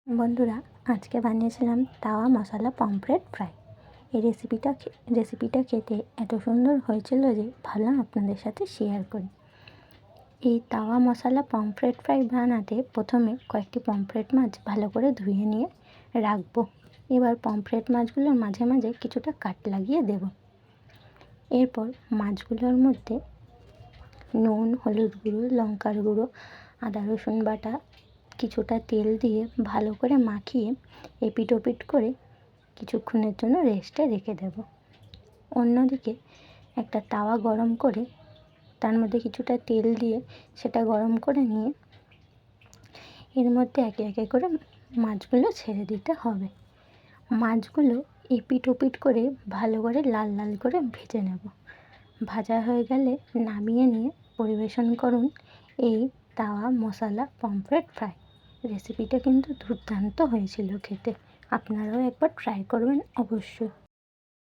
বন্ধুরা, আজকে বানিয়েছিলাম তাওয়া মশলা পমফ্রেট ফ্রাই। এই রেসিপিটা খেতে এত সুন্দর হয়েছিল যে ভাবলাম আপনাদের সাথে শেয়ার করি। এই তাওয়া মশলা পমফ্রেট ফ্রাই বানাতে প্রথমে কয়েকটি পমফ্রেট মাছ ভালো করে ধুয়ে নিয়ে রাখবো। এবার পমফ্রেট মাছগুলোর মাঝে মাঝে কিছুটা কাট লাগিয়ে দেব। এরপর মাছগুলোর মধ্যে নুন, হলুদ গুঁড়ো, লঙ্কার গুঁড়ো, আদা রসুন বাটা, কিছুটা তেল দিয়ে ভালো করে মাখিয়ে এপিট ওপিট করে কিছুক্ষণের জন্য রেস্টে রেখে দেব। অন্যদিকে একটা তাওয়া গরম করে তার মধ্যে কিছুটা তেল দিয়ে সেটা গরম করে নিয়ে এর মধ্যে একে একে করে মাছগুলো ছেড়ে দিতে হবে। মাছগুলো এপিট ওপিট করে ভালো করে লাল লাল করে ভেজে নেব। ভাজা হয়ে গেলে নামিয়ে নিয়ে পরিবেশন করুন এই তাওয়া মশলা পমফ্রেট ফ্রাই। রেসিপিটা কিন্তু দুর্দান্ত হয়েছিল খেতে। আপনারাও একবার ট্রাই করবেন অবশ্যই।